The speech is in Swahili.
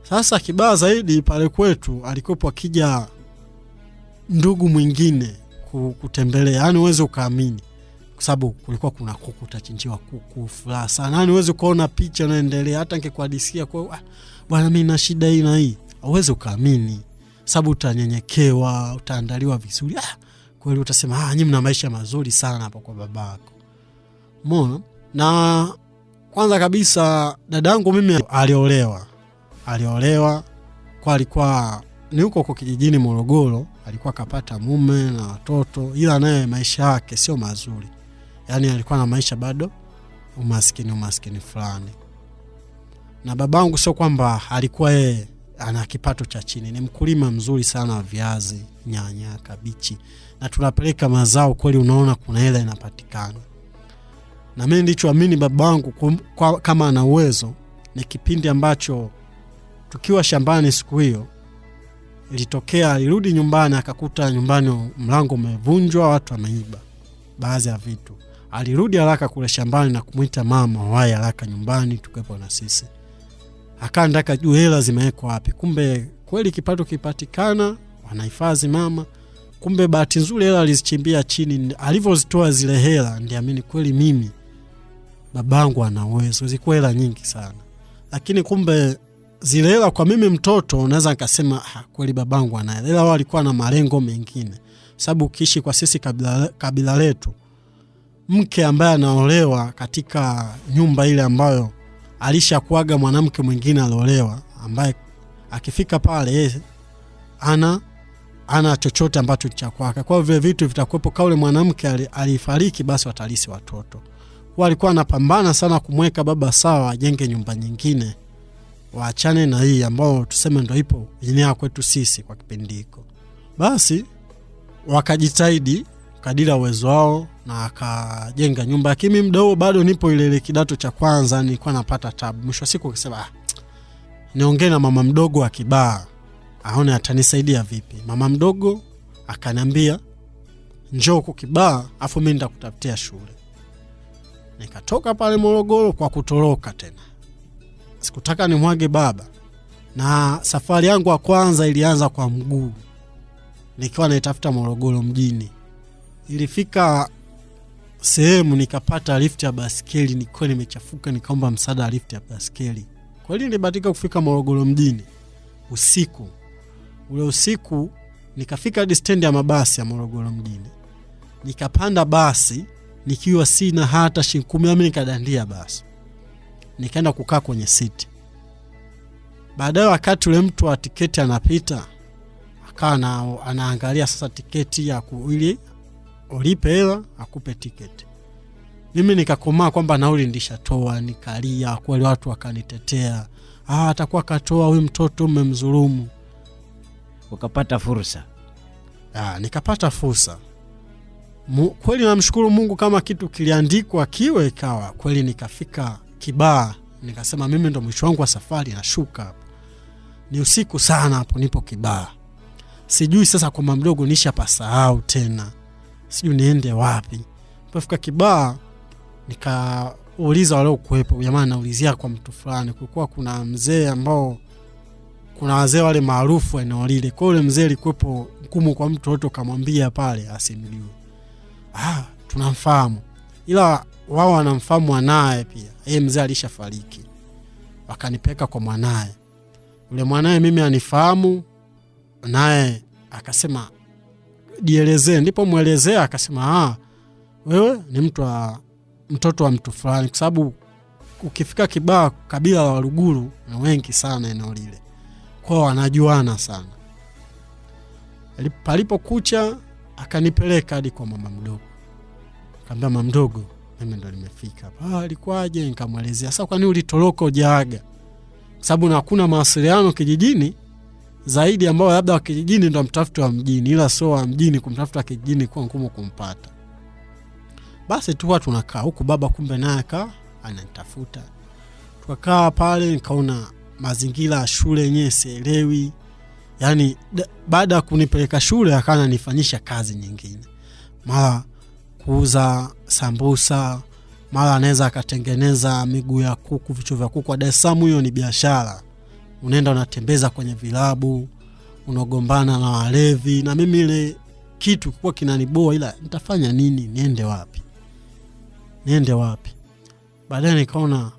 Sasa kibaya zaidi pale kwetu alikopo akija ndugu mwingine kutembelea, yani uweze ukaamini, kwa sababu kulikuwa kuna kuku, tachinjiwa kuku, furaha sana. Yani uweze kuona picha inaendelea, hata ningekuhadisia kwa bwana mimi na shida hii na hii, uweze ukaamini, sababu utanyenyekewa, utaandaliwa vizuri. Kweli utasema nyinyi mna maisha mazuri sana hapo kwa babako. Umeona? Na kwanza kabisa dadangu mimi aliolewa kwa alikuwa ni huko kijijini Morogoro, alikuwa kapata mume na watoto, ila naye maisha yake sio mazuri. Yani alikuwa na maisha bado umaskini fulani. Na babangu sio kwamba alikuwa ana kipato cha chini, ni mkulima mzuri sana wa viazi, nyanya, kabichi, na tunapeleka mazao kweli, unaona kuna hela inapatikana. Na mimi nilichoamini babangu kama ana uwezo, ni kipindi ambacho tukiwa shambani siku hiyo ilitokea, alirudi nyumbani akakuta nyumbani mlango umevunjwa, watu wameiba baadhi ya vitu. Alirudi haraka kule shambani na kumuita mama wae haraka nyumbani tukepo na sisi. Akaandaka juu hela zimewekwa wapi. Kumbe kweli kipato kipatikana, wanahifadhi mama. Kumbe bahati nzuri hela alizichimbia chini, alivyozitoa zile hela ndiamini kweli mimi babangu ana uwezo. Zilikuwa hela nyingi sana. Lakini kumbe zile hela kwa mimi mtoto unaweza nikasema kweli babangu ana hela. Wao alikuwa na malengo mengine. Sababu ukiishi kwa sisi kabila letu, mke ambaye anaolewa katika nyumba ile ambayo alishakuaga mwanamke mwingine aliolewa, ambaye akifika pale ana chochote ambacho cha kwake. Kwa vile vitu vitakuwepo kaule mwanamke alifariki, basi watalisi watoto. Wao alikuwa anapambana sana kumweka baba sawa, ajenge nyumba nyingine, waachane na hii ambao tuseme ndio ipo yenyewe kwetu sisi kwa kipindi hiko. Basi wakajitahidi kadira uwezo wao na akajenga nyumba. Lakini mdao bado nipo ile kidato cha kwanza, nilikuwa napata tabu. Mwisho siku akisema niongee na mama mdogo wa Kibaha aone atanisaidia vipi. Mama mdogo akaniambia njoo huko Kibaha afu mimi nitakutafutia shule. Nikatoka pale Morogoro kwa kutoroka tena. Sikutaka nimwage baba. Na safari yangu ya kwanza ilianza kwa mguu, nikiwa naitafuta Morogoro mjini. Ilifika sehemu nikapata lift ya baskeli, nilikuwa nimechafuka, nikaomba msaada wa lift ya baskeli. Kweli nilibahatika kufika Morogoro mjini usiku. Ule usiku nikafika hadi stendi ya mabasi ya Morogoro mjini. Nikapanda basi nikiwa sina hata shilingi 10, mimi nikadandia basi. Nikaenda kukaa kwenye siti. Baadaye wakati ule mtu wa tiketi anapita, akawa anaangalia sasa tiketi ya ili ulipe hela akupe tiketi. Mimi nikakomaa kwamba nauli ndishatoa, nikalia, kweli watu wakanitetea. Atakuwa katoa huyu mtoto umemdhulumu. Ukapata fursa. Nikapata fursa. Kweli namshukuru Mungu kama kitu kiliandikwa kiwe ikawa. Kweli nikafika Kibaha, nikasema mimi ndo mwisho wangu wa safari, nashuka hapo. Ni usiku sana hapo nipo Kibaha. Sijui sasa kwa mama mdogo nishapasahau tena. Sijui niende wapi. Nilipofika Kibaha nikauliza wale kuepo, jamani naulizia kwa mtu fulani. Kulikuwa kuna mzee ambao kuna wazee wale maarufu eneo lile. Kwa yule mzee alikuwepo mkumu kwa mtu wote, kamwambia pale asimliwe. Tunamfahamu. Ila wao wanamfahamu mwanae pia. Yeye mzee alishafariki. Wakanipeka kwa mwanae. Yule mwanae mimi anifahamu, naye akasema dielezee. Ndipo muelezea akasema wewe ni mtoto wa mtu fulani, kwa sababu ukifika Kibaha kabila la Waluguru na wengi sana eneo lile. Kwao wanajuana sana. Palipo kucha akanipeleka hadi kwa mama mdogo. Akamwambia mama mdogo, mimi ndo nimefika hapa. Alikuwaje? Nikamwelezea. Sasa kwa nini ulitoroka ujaaga? Sababu hakuna mawasiliano kijijini zaidi, ambao labda wa kijijini ndo mtafuta wa mjini, ila sio wa mjini kumtafuta kijijini kwa ngumu kumpata. Basi tu tunakaa huku, baba kumbe naye ananitafuta. Tukakaa pale, nikaona mazingira ya shule yenyewe sielewi. Yaani baada ya kunipeleka shule akana nifanyisha kazi nyingine. Mara kuuza sambusa, mara anaweza akatengeneza miguu ya kuku, vichwa vya kuku. Dar es Salaam hiyo ni biashara. unaenda unatembeza kwenye vilabu, unagombana na walevi, na mimi ile kitu kwa kinaniboa, ila nitafanya nini? Niende wapi? Baadaye nikaona